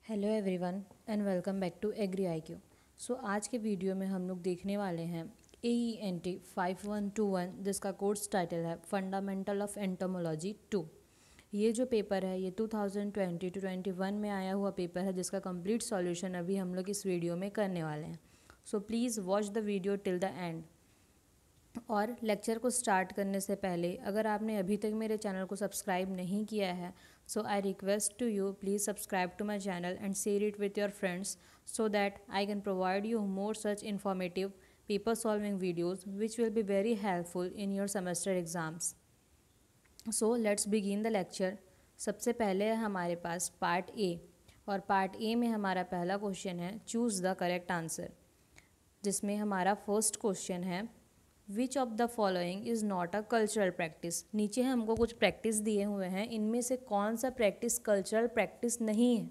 Hello everyone and welcome back to agri IQ। So आज के video में हम लोग देखने वाले हैं AENT 5121 जिसका कोर्स टाइटल है फंडामेंटल ऑफ एंटोमोलॉजी 2। ये जो पेपर है ये 2020 to 21 में आया हुआ पेपर है जिसका कंप्लीट सॉल्यूशन अभी हम लोग इस वीडियो में करने वाले हैं। So please watch the video till the end. और लेक्चर को स्टार्ट करने से पहले अगर आपने अभी तक मेरे चैनल को सब्सक्राइब नहीं किया है so I request to you please subscribe to my channel and share it with your friends so that I can provide you more such informative paper solving videos which will be very helpful in your semester exams. So let's begin the lecture. सबसे पहले है हमारे पास part A और part A में हमारा पहला question है choose the correct answer, जिसमें हमारा फर्स्ट क्वेश्चन है which of the following is not a cultural practice. नीचे हमको कुछ प्रैक्टिस दिए हुए हैं, इनमें से कौन सा प्रैक्टिस कल्चरल प्रैक्टिस नहीं है,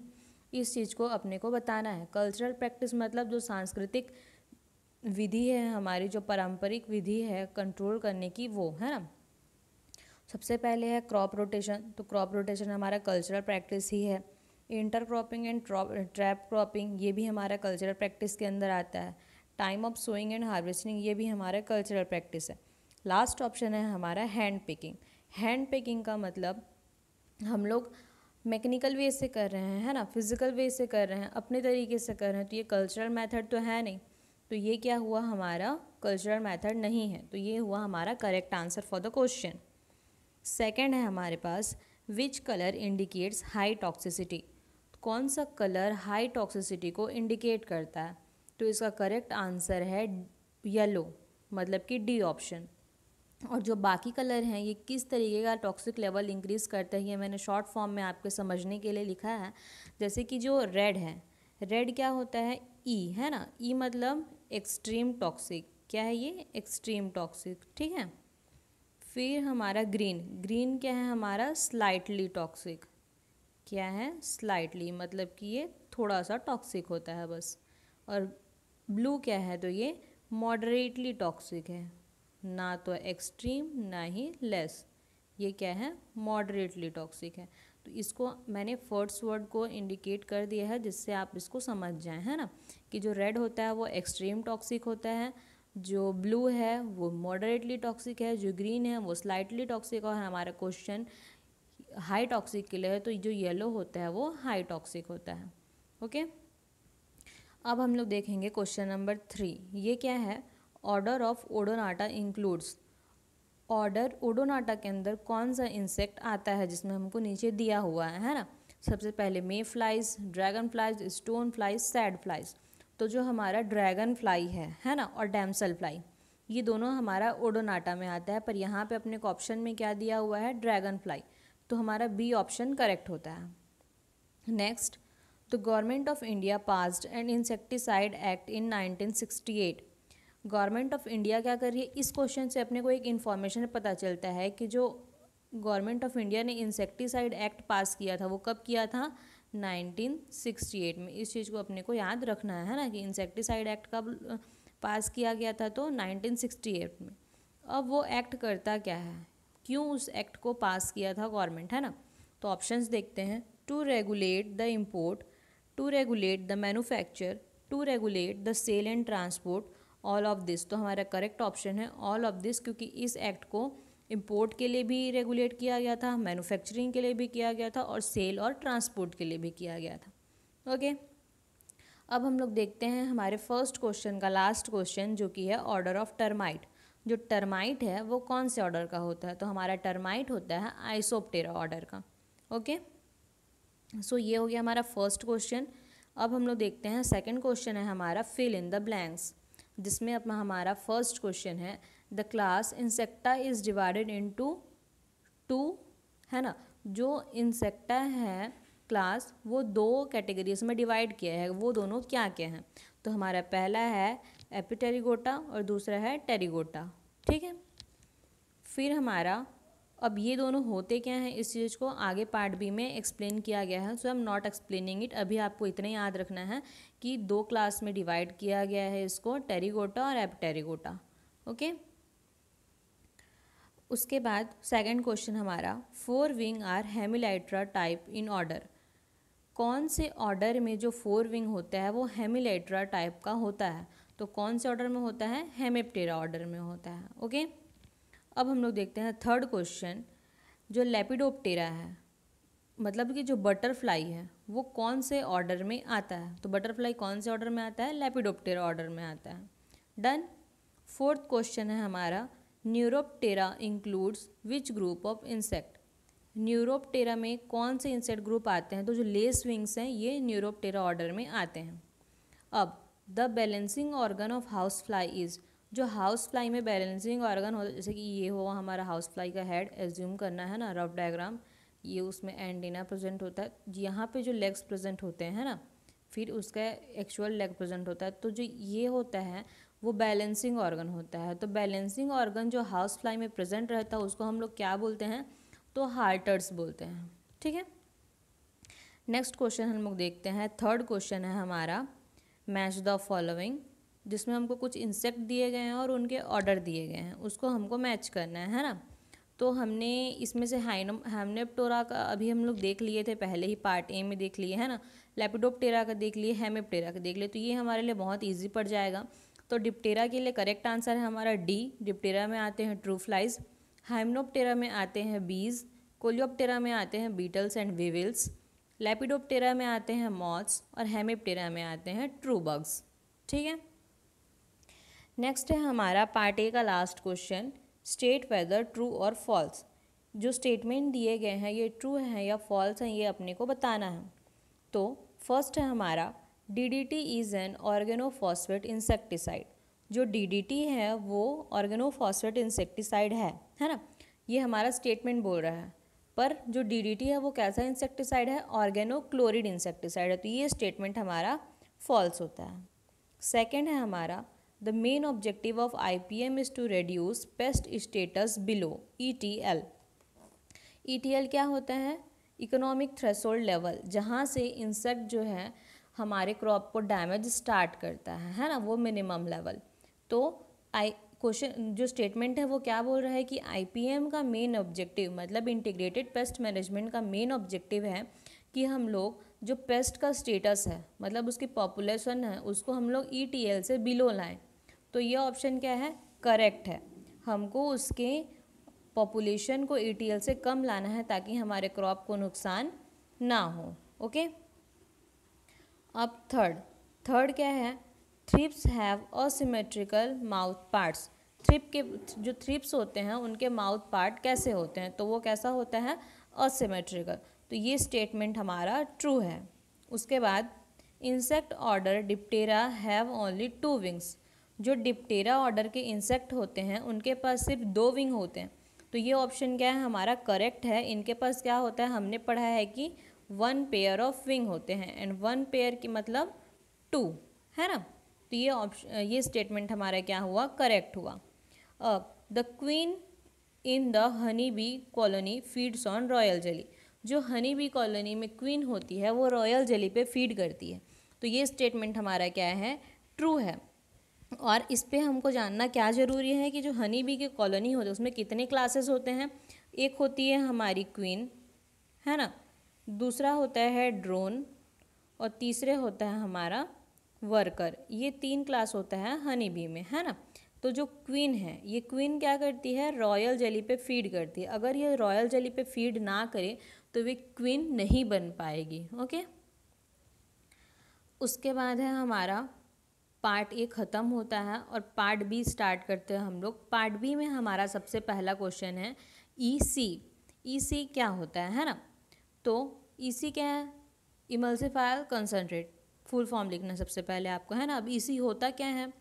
इस चीज़ को अपने को बताना है। कल्चरल प्रैक्टिस मतलब जो सांस्कृतिक विधि है, हमारी जो पारंपरिक विधि है कंट्रोल करने की, वो है ना। सबसे पहले है क्रॉप रोटेशन, तो क्रॉप रोटेशन हमारा कल्चरल प्रैक्टिस ही है। Intercropping and trap cropping ये भी हमारा कल्चरल प्रैक्टिस के अंदर आता है। Time of sowing and harvesting ये भी हमारा कल्चरल प्रैक्टिस है। लास्ट ऑप्शन है हमारा हैंड पिकिंग। हैंड पिकिंग का मतलब हम लोग मैकेनिकल वे से कर रहे हैं, है ना, फिजिकल वे से कर रहे हैं, अपने तरीके से कर रहे हैं, तो ये कल्चरल मेथड तो है नहीं, तो ये क्या हुआ, हमारा कल्चरल मेथड नहीं है, तो ये हुआ हमारा correct answer for the question. Second है हमारे पास which colour indicates high toxicity. कौन सा कलर हाई टॉक्सिसिटी को इंडिकेट करता है, तो इसका करेक्ट आंसर है येलो, मतलब कि डी ऑप्शन। और जो बाकी कलर हैं ये किस तरीके का टॉक्सिक लेवल इंक्रीज़ करते हैं, ये मैंने शॉर्ट फॉर्म में आपके समझने के लिए लिखा है। जैसे कि जो रेड है, रेड क्या होता है, ई, है ना, ई मतलब एक्सट्रीम टॉक्सिक, क्या है ये, एक्सट्रीम टॉक्सिक, ठीक है। फिर हमारा ग्रीन, ग्रीन क्या है हमारा, स्लाइटली टॉक्सिक, क्या है, स्लाइटली मतलब कि ये थोड़ा सा टॉक्सिक होता है बस। और ब्लू क्या है, तो ये मॉडरेटली टॉक्सिक है, ना तो एक्सट्रीम ना ही लेस, ये क्या है, मॉडरेटली टॉक्सिक है। तो इसको मैंने फर्स्ट वर्ड को इंडिकेट कर दिया है जिससे आप इसको समझ जाएं, है ना, कि जो रेड होता है वो एक्सट्रीम टॉक्सिक होता है, जो ब्लू है वो मॉडरेटली टॉक्सिक है, जो ग्रीन है वो स्लाइटली टॉक्सिक, और हमारा क्वेश्चन हाई टॉक्सिक के लिए है, तो जो येलो होता है वो हाई टॉक्सिक होता है। ओके, अब हम लोग देखेंगे क्वेश्चन नंबर 3। ये क्या है, order of Odonata includes. Order Odonata के अंदर कौन सा इंसेक्ट आता है, जिसमें हमको नीचे दिया हुआ है ना। सबसे पहले mayflies, dragonflies, stoneflies, sawflies. तो जो हमारा ड्रैगन फ्लाई है ना, और डैमसल फ्लाई, ये दोनों हमारा ओडोनाटा में आता है, पर यहाँ पे अपने को ऑप्शन में क्या दिया हुआ है, ड्रैगन फ्लाई, तो हमारा बी ऑप्शन करेक्ट होता है। Next, the government of India passed an insecticide act in 1968। Government of India क्या कर रही है, इस क्वेश्चन से अपने को एक इन्फॉर्मेशन पता चलता है कि जो गवर्नमेंट ऑफ इंडिया ने इंसेक्टिसाइड एक्ट पास किया था वो कब किया था, 1968 में। इस चीज़ को अपने को याद रखना है ना, कि इंसेक्टिसाइड एक्ट कब पास किया गया था, तो 1968 में। अब वो एक्ट करता क्या है, क्यों उस एक्ट को पास किया था गवर्नमेंट, है ना। तो ऑप्शंस देखते हैं, to regulate the import, to regulate the manufacture, to regulate the sale and transport, all of this. तो हमारा करेक्ट ऑप्शन है ऑल ऑफ दिस, क्योंकि इस एक्ट को इंपोर्ट के लिए भी रेगुलेट किया गया था, मैन्युफैक्चरिंग के लिए भी किया गया था, और सेल और ट्रांसपोर्ट के लिए भी किया गया था। ओके, अब हम लोग देखते हैं हमारे फर्स्ट क्वेश्चन का लास्ट क्वेश्चन, जो कि है ऑर्डर ऑफ टर्माइट। जो टर्माइट है वो कौन से ऑर्डर का होता है, तो हमारा टर्माइट होता है आइसोप्टेरा ऑर्डर का। ओके, सो ये हो गया हमारा फर्स्ट क्वेश्चन। अब हम लोग देखते हैं सेकंड क्वेश्चन है हमारा फिल इन द ब्लैंक्स, जिसमें अपना हमारा फर्स्ट क्वेश्चन है the class insecta is divided into two, है ना। जो इंसेक्टा है क्लास, वो दो कैटेगरीज में डिवाइड किया है, वो दोनों क्या क्या हैं, तो हमारा पहला है एपिटेरिगोटा और दूसरा है टेरिगोटा, ठीक है। फिर हमारा अब ये दोनों होते क्या हैं, इस चीज़ को आगे पार्ट बी में एक्सप्लेन किया गया है, so I am not explaining it. अभी आपको इतना याद रखना है कि दो क्लास में डिवाइड किया गया है इसको, टेरिगोटा और एपिटेरिगोटा। ओके, उसके बाद सेकंड क्वेश्चन हमारा, forewing are hemelytra type in order. कौन से ऑर्डर में जो फोर विंग होता है वो हेमिलेट्रा टाइप का होता है? तो कौन से ऑर्डर में होता है? हेमिप्टेरा ऑर्डर में होता है। ओके, अब हम लोग देखते हैं थर्ड क्वेश्चन। जो लेपिडोप्टेरा है, मतलब कि जो बटरफ्लाई है, वो कौन से ऑर्डर में आता है? तो बटरफ्लाई कौन से ऑर्डर में आता है? लेपिडोप्टेरा ऑर्डर में आता है। डन। फोर्थ क्वेश्चन है हमारा, neuroptera includes which group of insect? Neuroptera में कौन से इंसेक्ट ग्रुप आते हैं? तो जो लेस विंग्स हैं ये न्यूरोप्टेरा ऑर्डर में आते हैं। अब the balancing organ of house fly is, जो हाउस फ्लाई में बैलेंसिंग ऑर्गन होता है, जैसे कि ये हो हमारा हाउस फ्लाई का हेड, एज्यूम करना है ना, रफ डायग्राम, ये उसमें एंटीना प्रेजेंट होता है, यहाँ पे जो लेग्स प्रेजेंट होते हैं ना, फिर उसका एक्चुअल लेग प्रेजेंट होता है, तो जो ये होता है वो बैलेंसिंग ऑर्गन होता है। तो बैलेंसिंग ऑर्गन जो हाउस फ्लाई में प्रेजेंट रहता है उसको हम लोग क्या बोलते हैं? तो हार्टर्स बोलते हैं। ठीक है, नेक्स्ट क्वेश्चन हम लोग देखते हैं। थर्ड क्वेश्चन है हमारा, मैच द फॉलोइंग, जिसमें हमको कुछ इंसेक्ट दिए गए हैं और उनके ऑर्डर दिए गए हैं, उसको हमको मैच करना है ना। तो हमने इसमें से हेमनेप्टेरा का अभी हम लोग देख लिए थे, पहले ही पार्ट ए में देख लिए है ना, लेपिडोप्टेरा का देख लिए, हेमिप्टेरा का देख लिए, तो ये हमारे लिए बहुत ईजी पड़ जाएगा। तो डिप्टेरा के लिए करेक्ट आंसर है हमारा डी। डिप्टेरा में आते हैं ट्रू फ्लाइज, हाइमेनोप्टेरा में आते हैं बीज, कोलियोप्टेरा में आते हैं बीटल्स एंड वीविल्स, लेपिडोप्टेरा में आते हैं मॉथ्स और हेमिप्टेरा में आते हैं ट्रू बग्स। ठीक है, नेक्स्ट है हमारा पार्ट ए का last question, state whether true और फॉल्स। जो स्टेटमेंट दिए गए हैं ये ट्रू हैं या फॉल्स हैं, ये अपने को बताना है। तो फर्स्ट है हमारा, DDT is an organophosphate insecticide. जो डीडीटी है वो ऑर्गेनोफॉस्फेट इंसेक्टिसाइड है ना, ये हमारा स्टेटमेंट बोल रहा है। पर जो डीडीटी है वो कैसा इंसेक्टिसाइड है? ऑर्गेनोक्लोरिड इंसेक्टिसाइड है, तो ये स्टेटमेंट हमारा फॉल्स होता है। सेकेंड है हमारा, the main objective of IPM is to reduce pest status below ETL। ETL क्या होता है? इकोनॉमिक थ्रेशोल्ड लेवल, जहाँ से इंसेक्ट जो है हमारे क्रॉप को डैमेज स्टार्ट करता है ना, वो मिनिमम लेवल। तो क्वेश्चन जो स्टेटमेंट है वो क्या बोल रहा है कि IPM का मेन ऑब्जेक्टिव, मतलब इंटीग्रेटेड पेस्ट मैनेजमेंट का मेन ऑब्जेक्टिव है कि हम लोग जो पेस्ट का स्टेटस है, मतलब उसकी पॉपुलेशन है, उसको हम लोग ETL से बिलो लाएं। तो ये ऑप्शन क्या है? करेक्ट है। हमको उसके पॉपुलेशन को ETL से कम लाना है ताकि हमारे क्रॉप को नुकसान ना हो। ओके, अब थर्ड क्या है? Thrips have asymmetrical mouth parts. Trip के जो थ्रिप्स होते हैं उनके माउथ पार्ट कैसे होते हैं? तो वो कैसा होता है? असिमेट्रिकल। तो ये स्टेटमेंट हमारा ट्रू है। उसके बाद, insect order Diptera have only 2 wings. जो डिप्टेरा ऑर्डर के इंसेक्ट होते हैं उनके पास सिर्फ 2 विंग होते हैं। तो ये ऑप्शन क्या है? हमारा करेक्ट है। इनके पास क्या होता है? हमने पढ़ा है कि 1 पेयर ऑफ विंग होते हैं, एंड 1 पेयर की मतलब 2 है ना। तो ये ऑप्शन, ये स्टेटमेंट हमारा क्या हुआ? करेक्ट हुआ। अब the queen in the honey bee colony feeds on royal jelly. जो हनी बी कॉलोनी में क्वीन होती है वो रॉयल जेली पे फीड करती है। तो ये स्टेटमेंट हमारा क्या है? ट्रू है। और इस पे हमको जानना क्या ज़रूरी है कि जो हनी बी की कॉलोनी होती है उसमें कितने क्लासेस होते हैं? एक होती है हमारी क्वीन, है ना, दूसरा होता है ड्रोन, और तीसरे होता है हमारा वर्कर। ये 3 क्लास होता है हनी बी में, है ना। तो जो क्वीन है, ये क्वीन क्या करती है? रॉयल जेली पे फीड करती है। अगर ये रॉयल जेली पे फीड ना करे तो वे क्वीन नहीं बन पाएगी। ओके, उसके बाद है हमारा पार्ट ए ख़त्म होता है और पार्ट बी स्टार्ट करते हैं हम लोग। पार्ट बी में हमारा सबसे पहला क्वेश्चन है EC। EC क्या होता है ना। तो EC क्या है? Emulsifier concentrate. फुल फॉर्म लिखना सबसे पहले आपको, है ना। अब EC होता क्या है?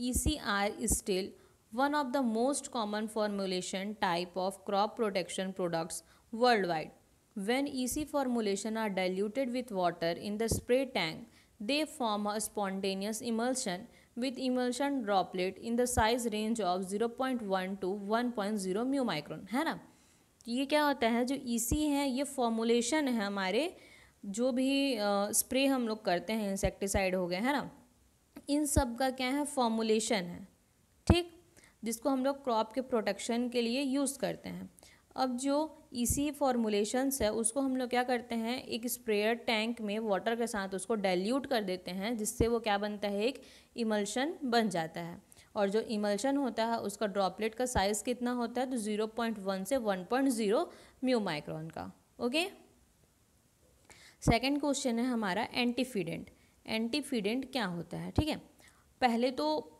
ECR is still one of the most common formulation type of crop protection products world wide. When EC formulation are diluted with water in the spray tank, they form a spontaneous emulsion with emulsion droplet in the size range of 0.1 to 1.0 mu micron, है ना। ये क्या होता है? जो EC है ये formulation है हमारे, जो भी स्प्रे हम लोग करते हैं, इंसेक्टिसाइड हो गए, है ना, इन सब का क्या है? फॉर्मुलेशन है, ठीक, जिसको हम लोग क्रॉप के प्रोटेक्शन के लिए यूज़ करते हैं। अब जो इसी फॉर्मुलेशंस है उसको हम लोग क्या करते हैं, एक स्प्रेयर टैंक में वाटर के साथ उसको डाइल्यूट कर देते हैं, जिससे वो क्या बनता है, एक इमल्शन बन जाता है। और जो इमल्शन होता है उसका ड्रॉपलेट का साइज़ कितना होता है, तो 0.1 से 1.0 म्यू माइक्रोन का। ओके, सेकंड क्वेश्चन है हमारा एंटीफीडेंट। एंटीफीडेंट क्या होता है, ठीक है। पहले तो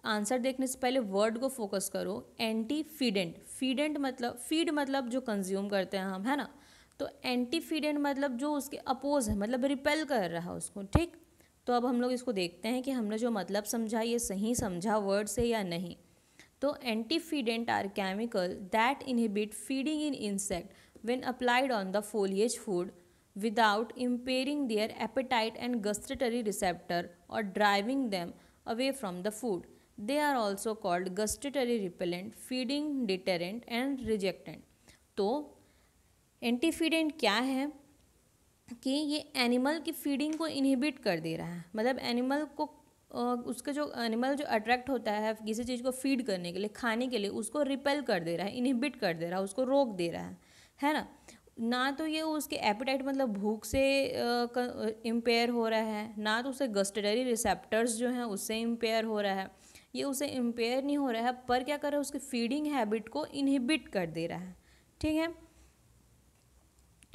आंसर देखने से पहले वर्ड को फोकस करो। एंटीफीडेंट, फीडेंट मतलब फीड मतलब जो कंज्यूम करते हैं हम, है ना। तो एंटीफीडेंट मतलब जो उसके अपोज है, मतलब रिपेल कर रहा है उसको, ठीक। तो अब हम लोग इसको देखते हैं कि हमने जो मतलब समझा ये सही समझा वर्ड से या नहीं। तो antifeedant are chemical that inhibit feeding in insect when applied on the foliage food without impairing their appetite and gustatory receptor or driving them away from the food. They are also called gustatory repellent, feeding deterrent and rejectant. तो एंटीफीडेंट क्या है कि ये animal की feeding को inhibit कर दे रहा है, मतलब एनिमल को उसका जो एनिमल जो अट्रैक्ट होता है किसी चीज़ को फीड करने के लिए, खाने के लिए, उसको रिपेल कर दे रहा है, इनहिबिट कर दे रहा है, उसको रोक दे रहा है ना। ना तो ये उसके एपेटाइट मतलब भूख से इम्पेयर हो रहा है, ना तो उसे गस्टेटरी रिसेप्टर्स जो हैं उससे इम्पेयर हो रहा है, ये उसे इम्पेयर नहीं हो रहा है, पर क्या कर रहा है, उसकी फीडिंग हैबिट को इनहिबिट कर दे रहा है, ठीक है।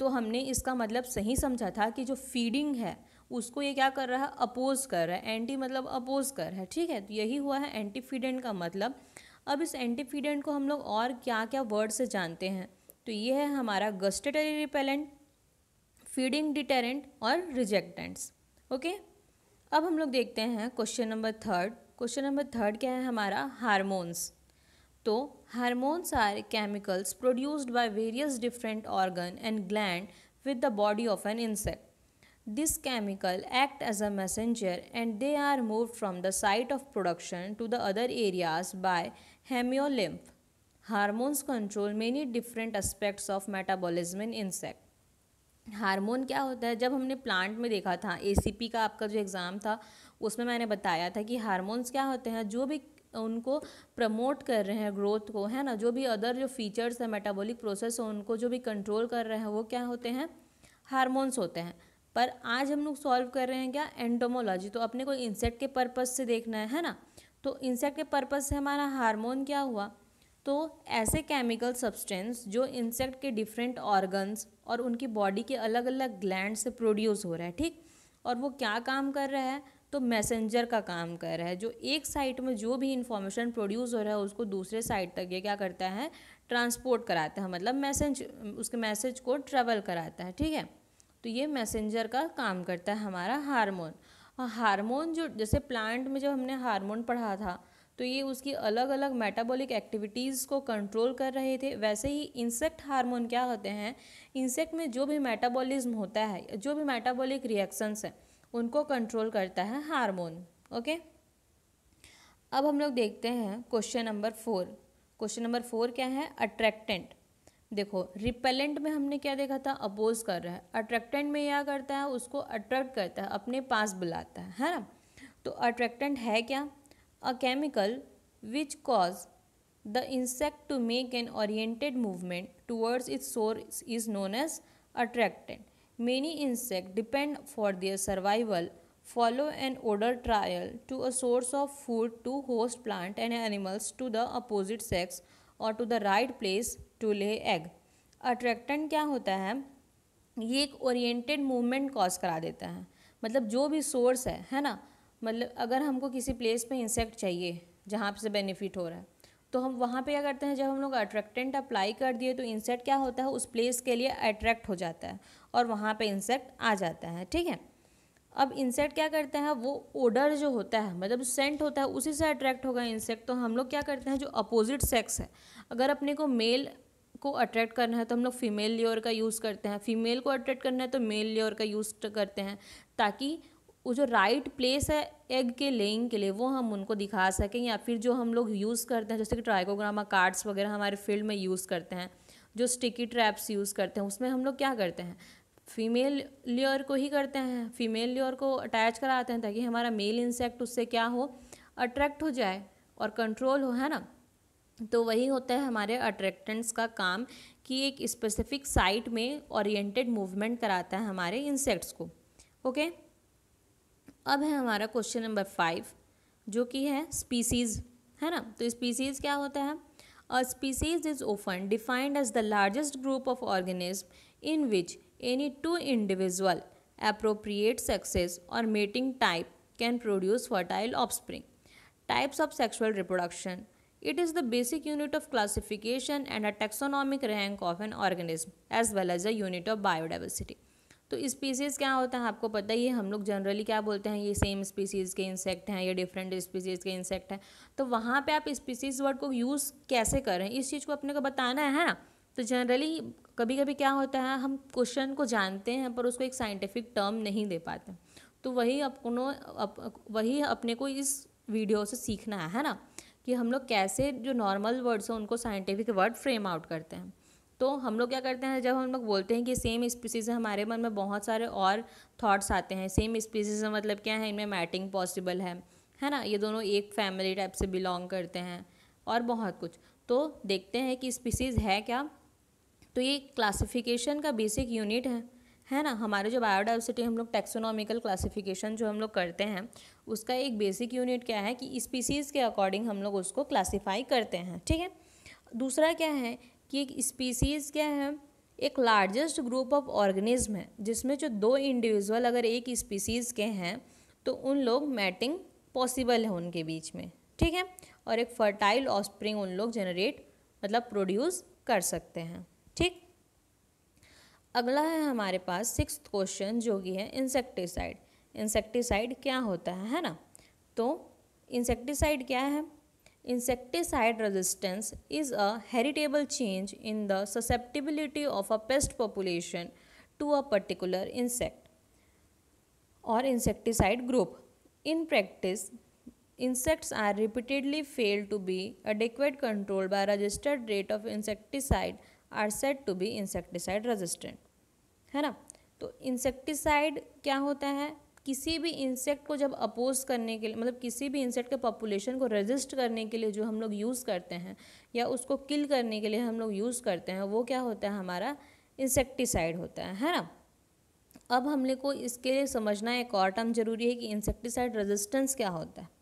तो हमने इसका मतलब सही समझा था कि जो फीडिंग है उसको ये क्या कर रहा है, अपोज कर रहा है। एंटी मतलब अपोज कर रहा है, ठीक है। तो यही हुआ है एंटीफीडेंट का मतलब। अब इस एंटीफीडेंट को हम लोग और क्या क्या वर्ड से जानते हैं, तो ये है हमारा गस्टेटरी रिपेलेंट, फीडिंग डिटेरेंट और रिजेक्टेंट्स। ओके, अब हम लोग देखते हैं question number third. Question number third क्या है हमारा, हार्मोन्स। तो hormones are chemicals produced by various different organ and gland with the body of an insect. This chemical act as a messenger and they are moved from the site of production to the other areas by hemiolymph. Hormones control many different aspects of metabolism in insect. Hormone क्या होता है, जब हमने plant में देखा था, ACP का आपका जो एग्ज़ाम था उसमें मैंने बताया था कि हार्मोन्स क्या होते हैं, जो भी उनको प्रमोट कर रहे हैं ग्रोथ को, है ना, जो भी अदर जो फीचर्स है मेटाबॉलिक प्रोसेस है उनको जो भी कंट्रोल कर रहे हैं वो क्या होते हैं, हार्मोन्स होते हैं। पर आज हम लोग सॉल्व कर रहे हैं क्या, एंटोमोलॉजी। तो अपने को इंसेक्ट के पर्पज़ से देखना है ना। तो इंसेक्ट के पर्पज़ से हमारा हार्मोन क्या हुआ, तो ऐसे केमिकल सब्सटेंस जो इंसेक्ट के डिफरेंट ऑर्गन्स और उनकी बॉडी के अलग अलग ग्लैंड से प्रोड्यूस हो रहा है, ठीक। और वो क्या काम कर रहा है, तो मैसेंजर का काम कर रहा है, जो एक साइट में जो भी इंफॉर्मेशन प्रोड्यूस हो रहा है उसको दूसरे साइट तक ये क्या करता है, ट्रांसपोर्ट कराता है, मतलब मैसेज, उसके मैसेज को ट्रेवल कराता है, ठीक है। तो ये मैसेंजर का काम करता है हमारा हार्मोन। और हार्मोन जो जैसे प्लांट में जब हमने हार्मोन पढ़ा था तो ये उसकी अलग अलग मेटाबॉलिक एक्टिविटीज़ को कंट्रोल कर रहे थे, वैसे ही इंसेक्ट हार्मोन क्या होते हैं, इंसेक्ट में जो भी मेटाबॉलिज्म होता है, जो भी मेटाबॉलिक रिएक्शंस हैं उनको कंट्रोल करता है हार्मोन। ओके, अब हम लोग देखते हैं क्वेश्चन नंबर 4। क्वेश्चन नंबर 4 क्या है, अट्रैक्टेंट। देखो रिपेलेंट में हमने क्या देखा था, अपोज कर रहा है। अट्रैक्टेंट में क्या करता है, उसको अट्रैक्ट करता है, अपने पास बुलाता है ना। तो अट्रैक्टेंट है क्या, a chemical which cause the insect to make an oriented movement towards its source is known as attractant. Many insects depend for their survival follow an odor trail to a source of food to host plant and animals to the opposite sex or to the right place to lay egg. Attractant क्या होता है, ये एक oriented movement cause करा देता है, मतलब जो भी सोर्स है ना, मतलब अगर हमको किसी प्लेस पे इंसेक्ट चाहिए जहाँ से बेनिफिट हो रहा है तो हम वहाँ पे क्या करते हैं, जब हम लोग अट्रैक्टेंट अप्लाई कर दिए तो इंसेक्ट क्या होता है, उस प्लेस के लिए अट्रैक्ट हो जाता है और वहाँ पे इंसेक्ट आ जाता है, ठीक है। अब इंसेक्ट क्या करते हैं, वो ओडर जो होता है, मतलब सेंट होता है, उसी से अट्रैक्ट होगा इंसेक्ट। तो हम लोग क्या करते हैं, जो अपोजिट सेक्स है, अगर अपने को मेल को अट्रैक्ट करना है तो हम लोग फीमेल लेयर का यूज़ करते हैं, फीमेल को अट्रैक्ट करना है तो मेल लेयर का यूज़ करते हैं, ताकि वो जो राइट प्लेस है एग के लेइंग के लिए वो हम उनको दिखा सकें। या फिर जो हम लोग यूज़ करते हैं जैसे कि ट्राइकोग्रामा कार्ड्स वगैरह हमारे फील्ड में यूज़ करते हैं, जो स्टिकी ट्रैप्स यूज़ करते हैं, उसमें हम लोग क्या करते हैं, फीमेल लेयर को ही करते हैं, फीमेल लेयर को अटैच कराते हैं ताकि हमारा मेल इंसेक्ट उससे क्या हो, अट्रैक्ट हो जाए और कंट्रोल हो, है ना। तो वही होता है हमारे अट्रैक्टेंट्स का काम, कि एक स्पेसिफिक साइट में ओरिएंटेड मूवमेंट कराता है हमारे इंसेक्ट्स को। ओके, अब है हमारा क्वेश्चन नंबर 5 जो कि है स्पीसीज़, है ना। तो स्पीसीज़ क्या होता है? A species is often defined as the largest group of organism in which any two individual appropriate sexes or mating type can produce fertile offspring. Types of sexual reproduction. It is the basic unit of classification and a taxonomic rank of an organism as well as a unit of biodiversity. तो species क्या होता है आपको पता ही है, हम लोग generally क्या बोलते हैं, ये सेम स्पीसीज़ के इंसेक्ट हैं, ये डिफरेंट स्पीसीज़ के इंसेक्ट हैं। तो वहाँ पे आप स्पीसीज़ वर्ड को यूज़ कैसे करें, इस चीज़ को अपने को बताना है ना। तो जनरली कभी कभी क्या होता है, हम क्वेश्चन को जानते हैं पर उसको एक साइंटिफिक टर्म नहीं दे पाते, तो वही अपने को इस वीडियो से सीखना है ना, कि हम लोग कैसे जो नॉर्मल वर्ड्स हैं उनको साइंटिफिक वर्ड फ्रेम आउट करते हैं। तो हम लोग क्या करते हैं, जब हम लोग बोलते हैं कि सेम स्पीसीज़ है, हमारे मन में बहुत सारे और थॉट्स आते हैं। सेम स्पीसीज़ मतलब क्या है, इनमें मैटिंग पॉसिबल है ना, ये दोनों एक फैमिली टाइप से बिलोंग करते हैं और बहुत कुछ। तो देखते हैं कि स्पीसीज़ है क्या। तो ये क्लासिफिकेशन का बेसिक यूनिट है ना। हमारे जो बायोडाइवर्सिटी हम लोग टैक्सोनॉमिकल क्लासिफिकेशन जो हम लोग करते हैं उसका एक बेसिक यूनिट क्या है कि स्पीसीज़ के अकॉर्डिंग हम लोग उसको क्लासीफाई करते हैं, ठीक है। दूसरा क्या है कि एक स्पीसीज़ क्या है, एक लार्जेस्ट ग्रुप ऑफ ऑर्गेनिज्म है जिसमें जो दो इंडिविजुअल अगर एक स्पीसीज़ के हैं तो उन लोग मैटिंग पॉसिबल है उनके बीच में, ठीक है, और एक फर्टाइल ऑफस्प्रिंग उन लोग जनरेट मतलब प्रोड्यूस कर सकते हैं, ठीक। अगला है हमारे पास 6th क्वेश्चन जो कि है इंसेक्टिसाइड। इंसेक्टिसाइड क्या होता है ना। तो इंसेक्टिसाइड क्या है? Insecticide resistance is a heritable change in the susceptibility of a pest population to a particular insect और insecticide group. In practice insects are repeatedly failed to be adequate controlled by registered rate of insecticide are said to be insecticide resistant, है ना। तो insecticide क्या होता है, किसी भी insect को जब अपोज करने के लिए मतलब किसी भी इंसेक्ट के पॉपुलेशन को रेजिस्ट करने के लिए जो हम लोग यूज़ करते हैं या उसको किल करने के लिए हम लोग यूज़ करते हैं वो क्या होता है, हमारा इंसेक्टिसाइड होता है ना। अब हमने को इसके लिए समझना एक और टर्म जरूरी है कि इंसेक्टिसाइड रेजिस्टेंस क्या होता है।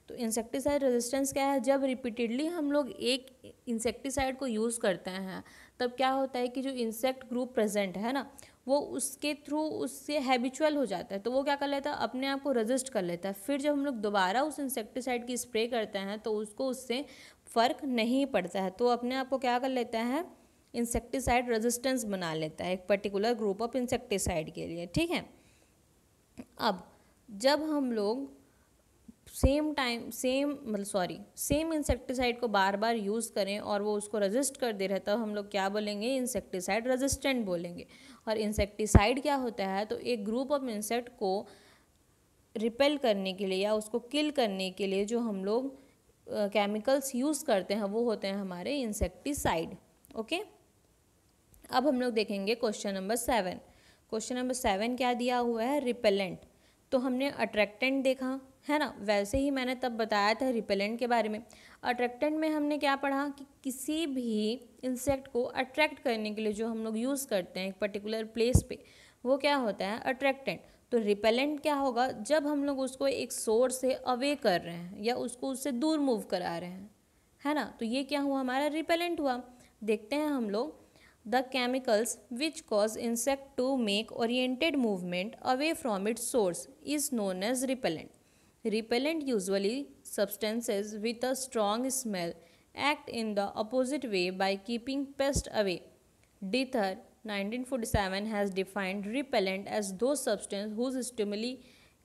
तो इंसेक्टिसाइड रेजिस्टेंस क्या है, जब रिपीटेडली हम लोग एक इंसेक्टिसाइड को यूज़ करते हैं तब क्या होता है कि जो इंसेक्ट ग्रुप प्रेजेंट है ना वो उसके थ्रू उससे हैबिचुअल हो जाता है, तो वो क्या कर लेता है, अपने आप को रेजिस्ट कर लेता है। फिर जब हम लोग दोबारा उस इंसेक्टिसाइड की स्प्रे करते हैं तो उसको उससे फ़र्क नहीं पड़ता है, तो अपने आप को क्या कर लेता है, इंसेक्टिसाइड रेजिस्टेंस बना लेता है एक पर्टिकुलर ग्रुप ऑफ इंसेक्टिसाइड के लिए, ठीक है। अब जब हम लोग सेम इंसेक्टिसाइड को बार बार यूज़ करें और वो उसको रेजिस्ट कर दे रहे तब हम लोग क्या बोलेंगे, इंसेक्टिसाइड रेजिस्टेंट बोलेंगे। और इंसेक्टिसाइड क्या होता है, तो एक ग्रुप ऑफ इंसेक्ट को रिपेल करने के लिए या उसको किल करने के लिए जो हम लोग केमिकल्स यूज़ करते हैं वो होते हैं हमारे इंसेक्टिसाइड। ओके, अब हम लोग देखेंगे क्वेश्चन नंबर 7। क्वेश्चन नंबर 7 क्या दिया हुआ है, रिपेलेंट। तो हमने अट्रैक्टेंट देखा है ना, वैसे ही मैंने तब बताया था रिपेलेंट के बारे में। अट्रैक्टेंट में हमने क्या पढ़ा कि किसी भी इंसेक्ट को अट्रैक्ट करने के लिए जो हम लोग यूज़ करते हैं एक पर्टिकुलर प्लेस पे वो क्या होता है, अट्रैक्टेंट। तो रिपेलेंट क्या होगा, जब हम लोग उसको एक सोर्स से अवे कर रहे हैं या उसको उससे दूर मूव करा रहे हैं, है ना, तो ये क्या हुआ, हमारा रिपेलेंट हुआ। देखते हैं हम लोग, the chemicals which cause insect to make oriented movement away from its source is known as repellent. Repellent usually substances with a strong smell act in the opposite way by keeping pests away. Dither 1947 has defined repellent as those substances whose stimuli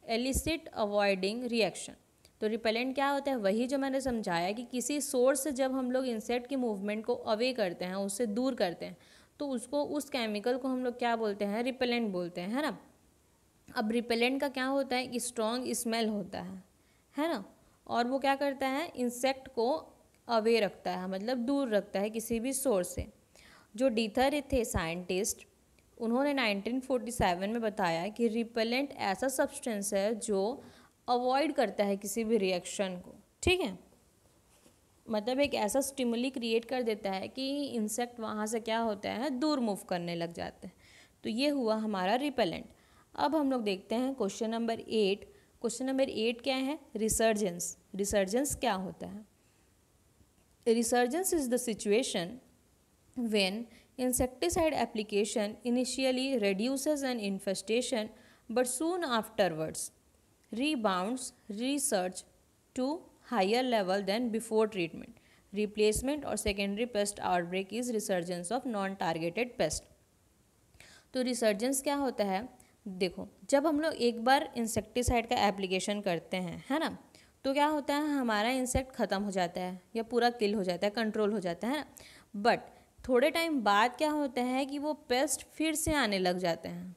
elicit avoiding reaction. तो repellent क्या होता है, वही जो मैंने समझाया कि किसी सोर्स से जब हम लोग इंसेक्ट की मूवमेंट को अवे करते हैं, उससे दूर करते हैं, तो उसको उस केमिकल को हम लोग क्या बोलते हैं, रिपेलेंट बोलते हैं, है ना। अब रिपेलेंट का क्या होता है कि स्ट्रॉन्ग स्मेल होता है ना, और वो क्या करता है, इंसेक्ट को अवे रखता है, मतलब दूर रखता है किसी भी सोर्स से। जो डीथर थे साइंटिस्ट, उन्होंने 1947 में बताया कि रिपेलेंट ऐसा सब्सटेंस है जो अवॉइड करता है किसी भी रिएक्शन को, ठीक है। मतलब एक ऐसा स्टिमुली क्रिएट कर देता है कि इंसेक्ट वहाँ से क्या होता है, दूर मूव करने लग जाते हैं। तो ये हुआ हमारा रिपेलेंट। अब हम लोग देखते हैं क्वेश्चन नंबर 8। क्वेश्चन नंबर 8 क्या है, रिसर्जेंस। रिसर्जेंस क्या होता है? Resurgence is the situation when insecticide application initially reduces an infestation but soon afterwards rebounds research to higher level than before treatment. Replacement or secondary pest outbreak is resurgence of non-targeted pest. तो resurgence क्या होता है? देखो, जब हम लोग एक बार insecticide का एप्लीकेशन करते हैं, है ना, तो क्या होता है, हमारा इंसेक्ट ख़त्म हो जाता है या पूरा किल हो जाता है, कंट्रोल हो जाता है ना। बट थोड़े टाइम बाद क्या होता है कि वो पेस्ट फिर से आने लग जाते हैं,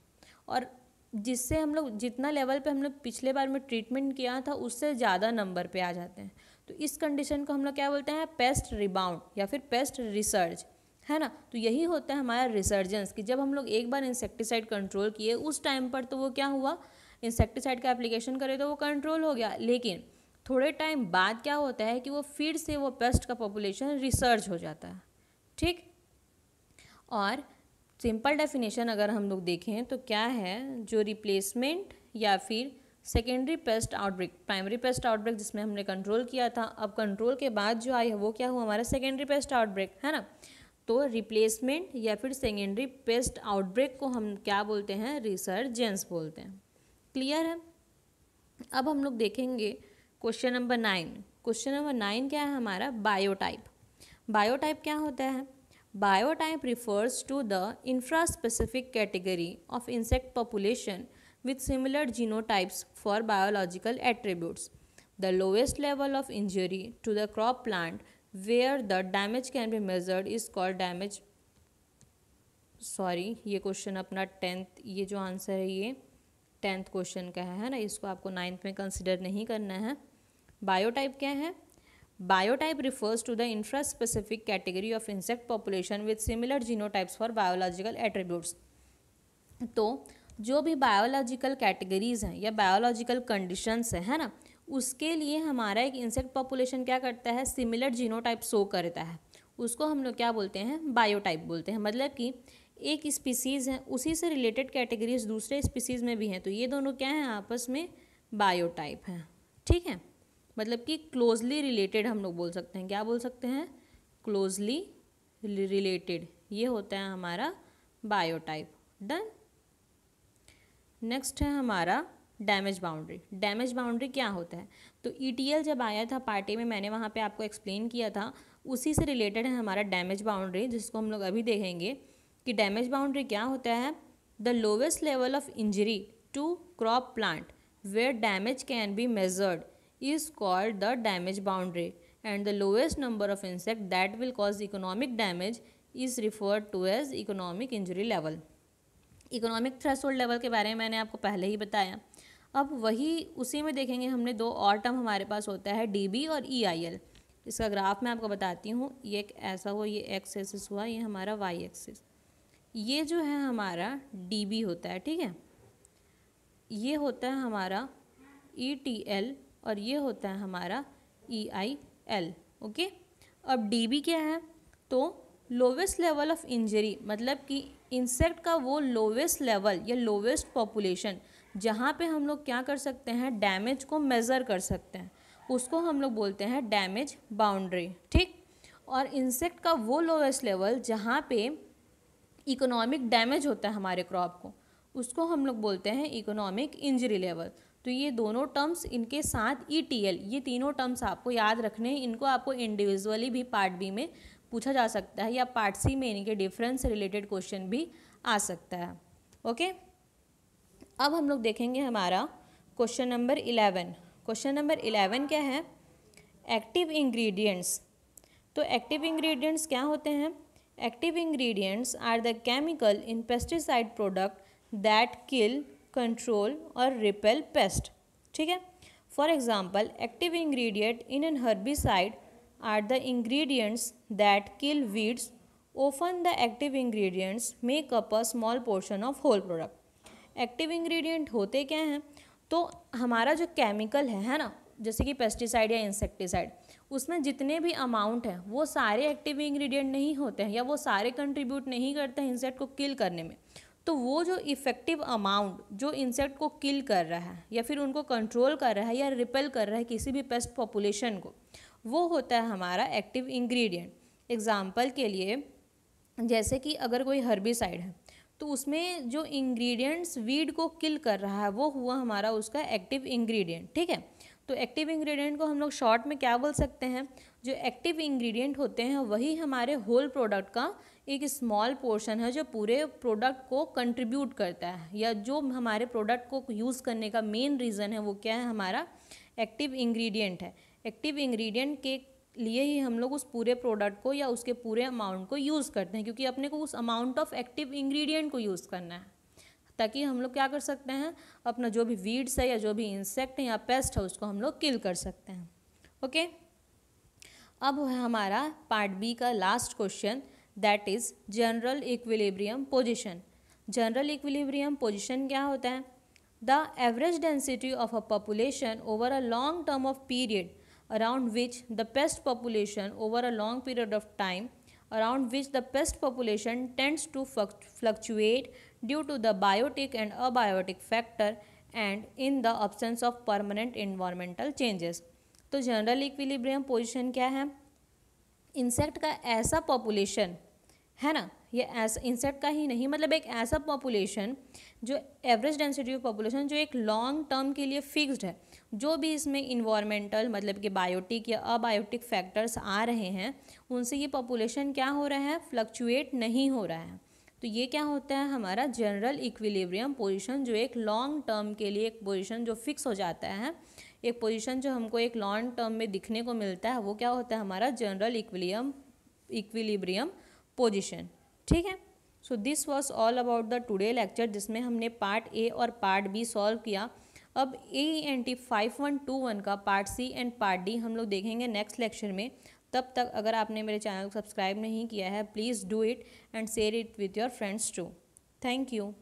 और जिससे हम लोग जितना लेवल पे हम लोग पिछले बार में ट्रीटमेंट किया था उससे ज़्यादा नंबर पे आ जाते हैं। तो इस कंडीशन को हम लोग क्या बोलते हैं, पेस्ट रिबाउंड या फिर पेस्ट रिसर्ज, है ना। तो यही होता है हमारा रिसर्जेंस, कि जब हम लोग एक बार इंसेक्टिसाइड कंट्रोल किए उस टाइम पर तो वो क्या हुआ, इंसेक्टिसाइड का एप्लीकेशन करे तो वो कंट्रोल हो गया, लेकिन थोड़े टाइम बाद क्या होता है कि वो फिर से वो पेस्ट का पॉपुलेशन रिसर्ज हो जाता है। ठीक, और सिंपल डेफिनेशन अगर हम लोग देखें तो क्या है, जो रिप्लेसमेंट या फिर secondary paste outbreak, primary paste outbreak जिसमें हमने कंट्रोल किया था, अब कंट्रोल के बाद जो आई है वो क्या हुआ, हमारा सेकेंडरी पेस्ट आउटब्रेक, है ना। तो रिप्लेसमेंट या फिर सेकेंडरी पेस्ट आउटब्रेक को हम क्या बोलते हैं, रिसर्जेंस बोलते हैं। क्लियर है? अब हम लोग देखेंगे क्वेश्चन नंबर 9। क्वेश्चन नंबर 9 क्या है हमारा, बायोटाइप। बायोटाइप क्या होता है? Biotype refers to the infraspecific category of insect population with similar genotypes for biological attributes. The lowest level of injury to the crop plant where the damage can be measured is called damage. Sorry, ये question अपना 10th, ये जो answer है ये 10th question का है ना, इसको आपको 9th में कंसिडर नहीं करना है। बायोटाइप क्या है? Biotype refers to the intraspecific category of insect population with similar genotypes for biological attributes. तो जो भी बायोलॉजिकल कैटेगरीज हैं या बायोलॉजिकल कंडीशंस हैं, है ना, उसके लिए हमारा एक इंसेक्ट पॉपुलेशन क्या करता है, सिमिलर जीनोटाइप शो करता है, उसको हम लोग क्या बोलते हैं, बायोटाइप बोलते हैं। मतलब कि एक स्पीसीज़ है, उसी से रिलेटेड कैटेगरीज दूसरे स्पीसीज़ में भी हैं, तो ये दोनों क्या हैं, आपस में बायोटाइप हैं। ठीक है, मतलब कि क्लोजली रिलेटेड हम लोग बोल सकते हैं। क्या बोल सकते हैं, क्लोजली रिलेटेड, ये होता है हमारा बायोटाइप। डन। नेक्स्ट है हमारा डैमेज बाउंड्री। डैमेज बाउंड्री क्या होता है? तो ईटीएल जब आया था पार्टी में, मैंने वहाँ पे आपको एक्सप्लेन किया था, उसी से रिलेटेड है हमारा डैमेज बाउंड्री, जिसको हम लोग अभी देखेंगे कि डैमेज बाउंड्री क्या होता है। The lowest level of injury to crop plant where damage can be measured is called the damage boundary, and the lowest number of insect that will cause economic damage is referred to as economic injury level. Economic threshold level के बारे में मैंने आपको पहले ही बताया। अब वही उसी में देखेंगे, हमने दो और टर्म हमारे पास होता है, डीबी और ईआईएल। इसका ग्राफ मैं आपको बताती हूँ, ये एक ऐसा हुआ, ये एक्स एक्सिस हुआ, ये हमारा वाई एक्सिस, ये जो है हमारा डीबी होता है। ठीक है, ये होता है हमारा ईटीएल और ये होता है हमारा EIL। ओके, अब DB क्या है, तो लोवेस्ट लेवल ऑफ इंजरी, मतलब कि इंसेक्ट का वो लोवेस्ट लेवल या लोवेस्ट पॉपुलेशन जहाँ पे हम लोग क्या कर सकते हैं, डैमेज को मेज़र कर सकते हैं, उसको हम लोग बोलते हैं डैमेज बाउंड्री। ठीक, और इंसेक्ट का वो लोवेस्ट लेवल जहाँ पे इकोनॉमिक डैमेज होता है हमारे क्रॉप को, उसको हम लोग बोलते हैं इकोनॉमिक इंजरी लेवल। तो ये दोनों टर्म्स, इनके साथ ETL, ये तीनों टर्म्स आपको याद रखने हैं। इनको आपको इंडिविजुअली भी पार्ट बी में पूछा जा सकता है, या पार्ट सी में इनके डिफरेंस से रिलेटेड क्वेश्चन भी आ सकता है। ओके, अब हम लोग देखेंगे हमारा क्वेश्चन नंबर 11। क्वेश्चन नंबर 11 क्या है, एक्टिव इंग्रेडिएंट्स। तो एक्टिव इंग्रेडिएंट्स क्या होते हैं? Active ingredients are the chemical in pesticide product that kill, control और रिपेल पेस्ट। ठीक है, for example active ingredient in an herbicide are the ingredients that kill weeds. Often the active ingredients make up a small portion of whole product. Active ingredient होते क्या हैं? तो हमारा जो chemical है ना, जैसे कि पेस्टिसाइड या इंसेक्टिसाइड, उसमें जितने भी अमाउंट हैं वो सारे एक्टिव इंग्रेडिएंट नहीं होते हैं या वो सारे कंट्रीब्यूट नहीं करते हैं इंसेक्ट को किल करने में। तो वो जो इफ़ेक्टिव अमाउंट जो इंसेक्ट को किल कर रहा है या फिर उनको कंट्रोल कर रहा है या रिपेल कर रहा है किसी भी पेस्ट पॉपुलेशन को, वो होता है हमारा एक्टिव इंग्रेडिएंट। एग्जाम्पल के लिए जैसे कि अगर कोई हर्बिसाइड है तो उसमें जो इंग्रेडिएंट्स वीड को किल कर रहा है वो हुआ हमारा उसका एक्टिव इंग्रेडिएंट, ठीक है। तो एक्टिव इंग्रेडिएंट को हम लोग शॉर्ट में क्या बोल सकते हैं, जो एक्टिव इंग्रेडिएंट होते हैं वही हमारे होल प्रोडक्ट का एक स्मॉल पोर्शन है जो पूरे प्रोडक्ट को कंट्रीब्यूट करता है, या जो हमारे प्रोडक्ट को यूज़ करने का मेन रीज़न है वो क्या है, हमारा एक्टिव इंग्रेडिएंट है। एक्टिव इंग्रेडिएंट के लिए ही हम लोग उस पूरे प्रोडक्ट को या उसके पूरे अमाउंट को यूज़ करते हैं, क्योंकि अपने को उस अमाउंट ऑफ एक्टिव इंग्रेडिएंट को यूज़ करना है, ताकि हम लोग क्या कर सकते हैं, अपना जो भी वीड्स है या जो भी इंसेक्ट है या पेस्ट है उसको हम लोग किल कर सकते हैं। ओके, अब है हमारा पार्ट बी का last question, that is general equilibrium position. General equilibrium position क्या होता है, the average density of a population over a long term of period around which the pest population over a long period of time around which the pest population tends to fluctuate due to the biotic and abiotic factor and in the absence of permanent environmental changes। तो general equilibrium position क्या है, insect का ऐसा population है ना, ये ऐसा insect का ही नहीं, मतलब एक ऐसा पॉपुलेशन जो एवरेज डेंसिटी ऑफ पॉपुलेशन जो एक लॉन्ग टर्म के लिए फिक्स्ड है, जो भी इसमें इन्वायरमेंटल मतलब कि बायोटिक या अबायोटिक फैक्टर्स आ रहे हैं उनसे ये पॉपुलेशन क्या हो रहा है, फ्लक्चुएट नहीं हो रहा है। तो ये क्या होता है हमारा जनरल इक्विलिब्रियम पोजीशन, जो एक लॉन्ग टर्म के लिए एक पोजीशन जो फिक्स हो जाता है, एक पोजीशन जो हमको एक लॉन्ग टर्म में दिखने को मिलता है, वो क्या होता है हमारा जनरल इक्विलिब्रियम पोजीशन, ठीक है। So this was all about the today lecture, जिसमें हमने पार्ट ए और पार्ट बी सॉल्व किया। अब AENT 5121 का part C and part D हम लोग देखेंगे नेक्स्ट लेक्चर में। तब तक अगर आपने मेरे चैनल को सब्सक्राइब नहीं किया है, please do it and share it with your friends too. Thank you.